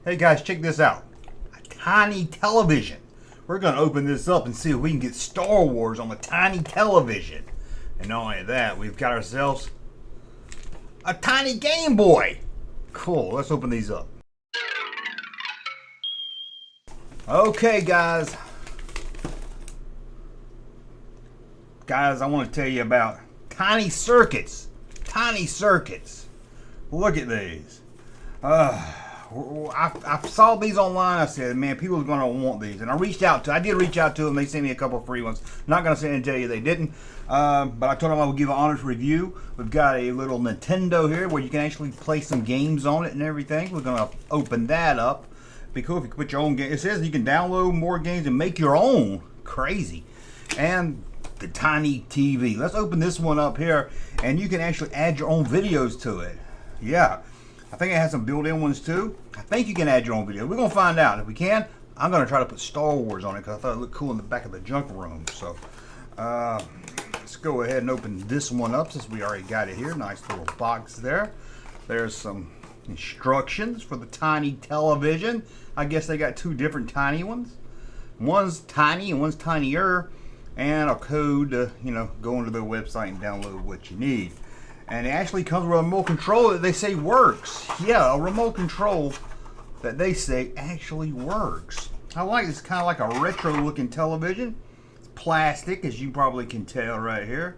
Hey guys, check this out. A tiny television. We're going to open this up and see if we can get Star Wars on the tiny television. And not only that, we've got ourselves a tiny Game Boy. Cool, let's open these up. Okay guys. Guys, I want to tell you about tiny circuits. Tiny circuits. Look at these. I saw these online. I said, man, people are going to want these. And I did reach out to them. They sent me a couple of free ones. Not going to say and tell you they didn't. But I told them I would give an honest review. We've got a little Nintendo here where you can actually play some games on it and everything. We're going to open that up. Be cool if you could put your own game. It says you can download more games and make your own. Crazy. And the tiny TV. Let's open this one up here. And you can actually add your own videos to it. Yeah. I think it has some built-in ones too. I think you can add your own video. We're going to find out. If we can, I'm going to try to put Star Wars on it because I thought it looked cool in the back of the junk room. So, let's go ahead and open this one up since we already got it here. Nice little box there. There's some instructions for the tiny television. I guess they got two different tiny ones. One's tiny and one's tinier. And a code to, go onto their website and download what you need. And it actually comes with a remote control that they say works. Yeah, a remote control that they say actually works. I like it's kind of like a retro looking television. It's plastic, as you probably can tell right here.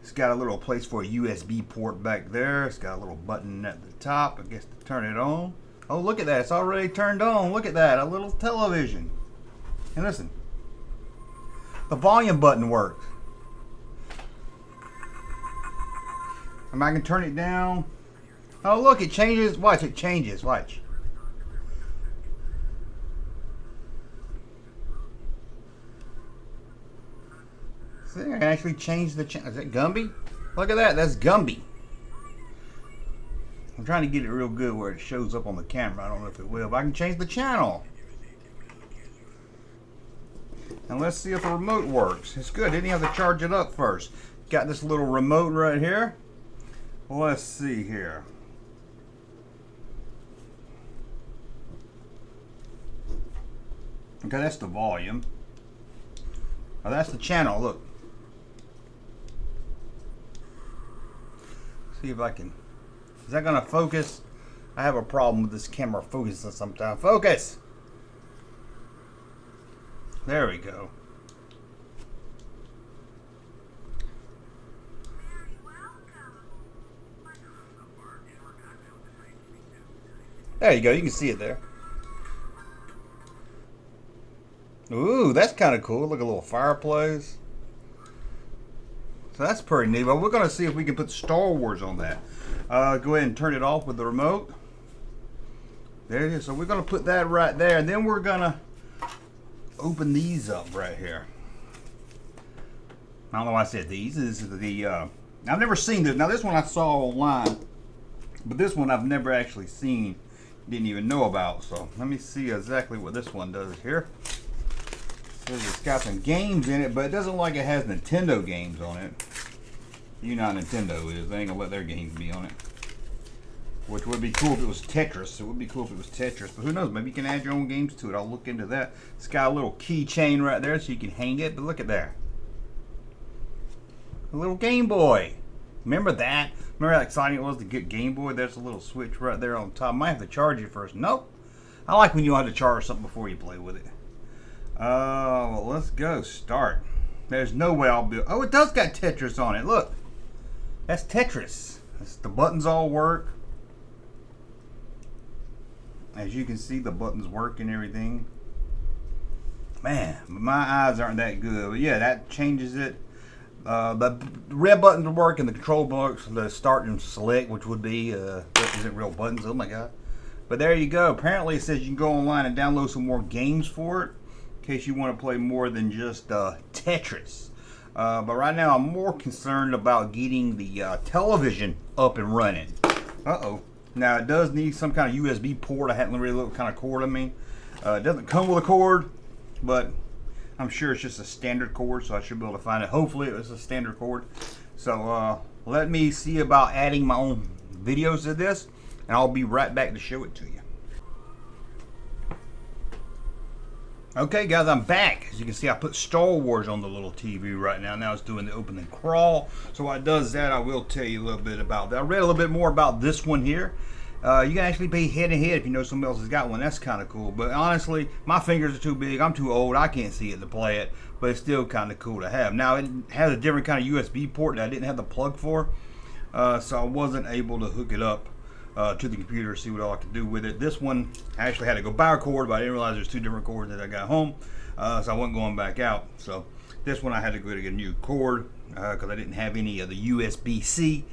It's got a little place for a USB port back there. It's got a little button at the top, I guess, to turn it on. Oh, look at that. It's already turned on. Look at that. A little television. And listen. The volume button works. And I can turn it down. Oh, look, it changes. Watch, it changes. Watch. See, I can actually change the channel. Is that Gumby? Look at that. That's Gumby. I'm trying to get it real good where it shows up on the camera. I don't know if it will, but I can change the channel. And let's see if the remote works. It's good. Didn't have to charge it up first. Got this little remote right here. Let's see here. Okay, that's the volume. Oh, that's the channel. Look. See if I can. Is that going to focus? I have a problem with this camera focusing sometimes. Focus! There we go. There you go. You can see it there. Ooh, that's kind of cool. Look, a little fireplace. So that's pretty neat. But we're going to see if we can put Star Wars on that. Go ahead and turn it off with the remote. There it is. So we're going to put that right there. And then we're going to open these up right here. I don't know why I said these. This is the I've never seen this. Now this one I saw online, but this one I've never actually seen, didn't even know about. So let me see exactly what this one does here. It says it's got some games in it, but it doesn't look like it has Nintendo games on it. You know how Nintendo is. They ain't gonna let their games be on it. Which would be cool if it was Tetris. It would be cool if it was Tetris. But who knows? Maybe you can add your own games to it. I'll look into that. It's got a little keychain right there so you can hang it. But look at that. A little Game Boy. Remember that? Remember how exciting it was to get Game Boy? There's a little switch right there on top. Might have to charge it first. Nope. I like when you don't have to charge something before you play with it. Well, let's go. Start. There's no way I'll be... Oh, it does got Tetris on it. Look. That's Tetris. The buttons all work. As you can see, the buttons work and everything. Man, my eyes aren't that good. But yeah, that changes it. The red buttons work and the control blocks, the start and select, which would be, isn't real buttons. Oh my God. But there you go. Apparently it says you can go online and download some more games for it. In case you want to play more than just Tetris. But right now I'm more concerned about getting the television up and running. Uh-oh. Now it does need some kind of USB port. I haven't really looked what kind of cord I mean. It doesn't come with a cord, but I'm sure it's just a standard cord, so I should be able to find it. Hopefully it's a standard cord. So let me see about adding my own videos to this, and I'll be right back to show it to you. Okay, guys, I'm back. As you can see, I put Star Wars on the little TV right now. Now it's doing the open and crawl. So while it does that, I will tell you a little bit about that. I read a little bit more about this one here. You can actually be head to head if you know somebody else has got one. That's kind of cool. But honestly, my fingers are too big. I'm too old. I can't see it to play it. But it's still kind of cool to have. Now, it has a different kind of USB port that I didn't have the plug for. So I wasn't able to hook it up to the computer, see what all I could do with it. This one, I actually had to go buy a cord, but I didn't realize there's two different cords that I got home, so I wasn't going back out. So this one I had to go to get a new cord because I didn't have any of the USB-C.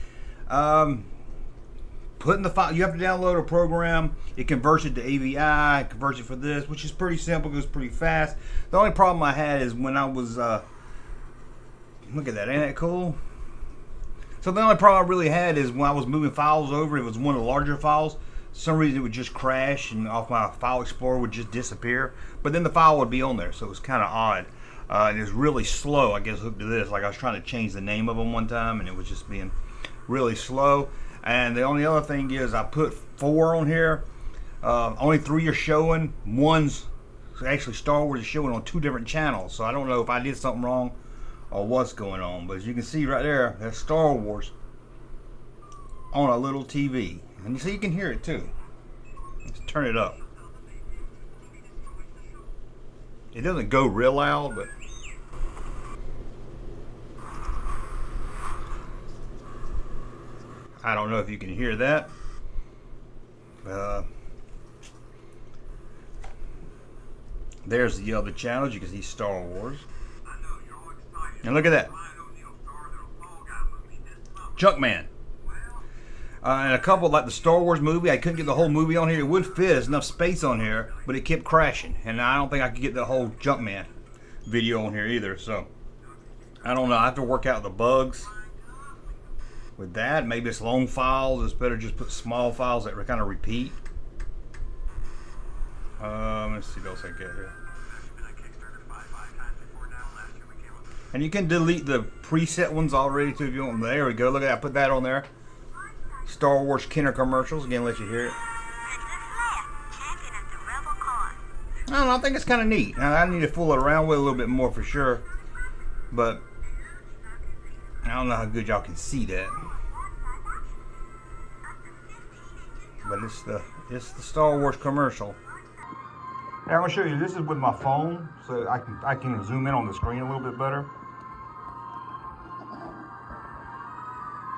Putting the file, you have to download a program. It converts it to AVI, it converts it for this, which is pretty simple, goes pretty fast. The only problem I had is when I was, look at that, ain't that cool? So the only problem I really had is when I was moving files over, it was one of the larger files. For some reason it would just crash and off my file explorer would just disappear. But then the file would be on there, so it was kind of odd. And it was really slow, I guess, hooked to this. Like I was trying to change the name of them one time and it was just being really slow. And the only other thing is I put 4 on here. Only 3 are showing. One's actually Star Wars is showing on 2 different channels. So I don't know if I did something wrong or what's going on, but as you can see right there, that's Star Wars on a little TV, and you see you can hear it too. Let's turn it up. It doesn't go real loud, but I don't know if you can hear that. There's the other channels. You can see Star Wars. And look at that. Junkman. And a couple, like the Star Wars movie, I couldn't get the whole movie on here. It would fit, there's enough space on here, but it kept crashing. And I don't think I could get the whole Junkman video on here either. So, I don't know. I have to work out the bugs with that. Maybe it's long files. It's better just put small files that kind of repeat. Let's see what else I get here. And you can delete the preset ones already too if you want. There we go. Look at that. I put that on there. Star Wars Kenner commercials. Again, let you hear it. I don't know. I think it's kind of neat. Now, I need to fool it around with a little bit more for sure. But I don't know how good y'all can see that. But it's the Star Wars commercial. Now I'm gonna show you. This is with my phone, so I can zoom in on the screen a little bit better.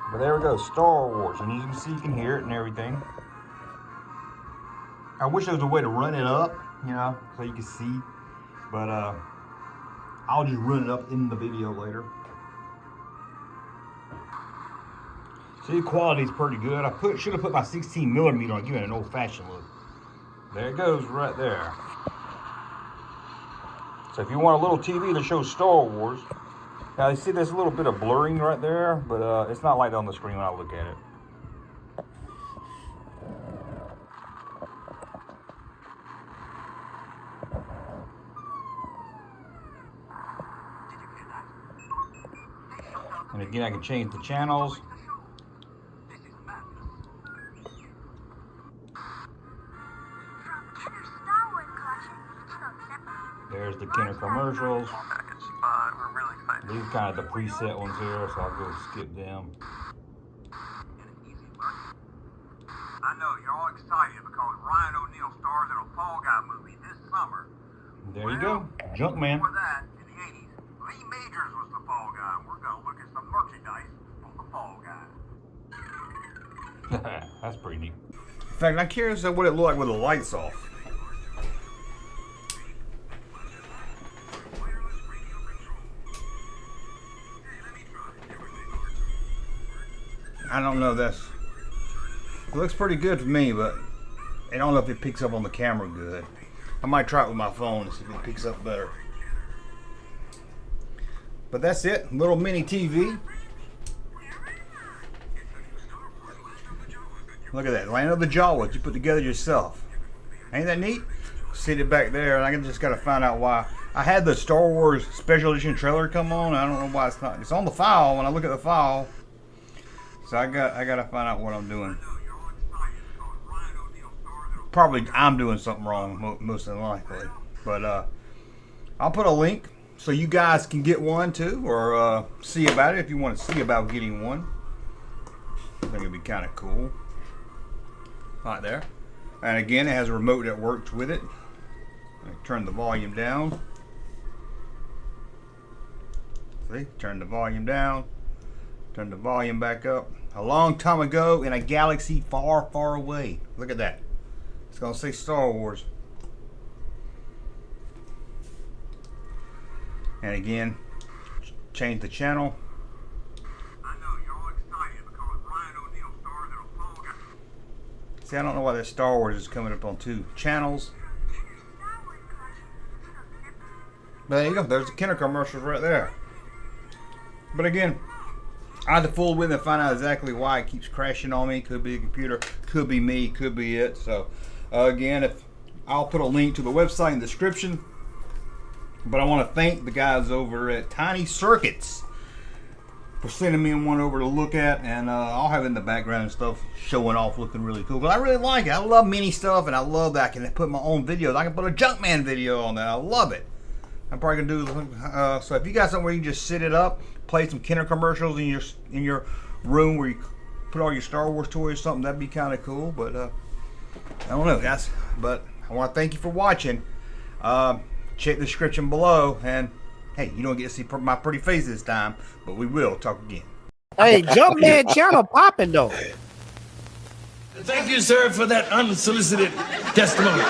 But there we go, Star Wars, and as you can see, you can hear it and everything. I wish there was a way to run it up, you know, so you can see. But I'll just run it up in the video later. See, the quality's pretty good. I should have put my 16mm on, giving it an old-fashioned look. There it goes, right there. So if you want a little TV that shows Star Wars, now you see there's a little bit of blurring right there, but it's not like that on the screen when I look at it. And again, I can change the channels. There's the Kenner commercials. These are kind of the preset ones here, so I'll go skip them. I know you're all excited because Ryan O'Neal stars in a Fall Guy movie this summer. There you go, Junkman. Before that, in the 80s, Lee Majors was the Fall Guy. We're going to look at some merchandise from the Fall Guy. That's pretty neat. In fact, I'm curious what it looked like with the lights off. I don't know, it looks pretty good for me, but I don't know if it picks up on the camera good. I might try it with my phone and see if it picks up better. But that's it, little mini TV. Look at that, Land of the Jawas you put together yourself. Ain't that neat? See it back there, and I just gotta find out why. I had the Star Wars Special Edition trailer come on, I don't know why it's not. It's on the file when I look at the file. So I gotta find out what I'm doing. Probably I'm doing something wrong, most than likely. But I'll put a link so you guys can get one too, or see about it if you want to see about getting one. I think it'd be kind of cool. Right there. And again, it has a remote that works with it. Turn the volume down. See? Turn the volume down. Turn the volume back up. A long time ago in a galaxy far, far away. Look at that. It's going to say Star Wars. And again, change the channel. I know you're all excited because Ryan O'Neal stars in a Fall Guy. See, I don't know why that Star Wars is coming up on 2 channels. But there you go. There's the Kenner commercials right there. But again, I had to fool with it and find out exactly why it keeps crashing on me. Could be the computer, could be me, could be it. So again, I'll put a link to the website in the description. But I want to thank the guys over at Tiny Circuits for sending me one over to look at, and I'll have it in the background and stuff, showing off, looking really cool. But I really like it. I love mini stuff, and I love that I can put my own videos. I can put a Junkman video on that. I love it. I'm probably gonna do so. If you got somewhere you can just sit it up, play some Kenner commercials in your room where you put all your Star Wars toys, or something, that'd be kind of cool. But I don't know, guys. But I want to thank you for watching. Check the description below, and hey, you don't get to see my pretty face this time, but we will talk again. Hey, Junkman channel popping though. Thank you, sir, for that unsolicited testimony.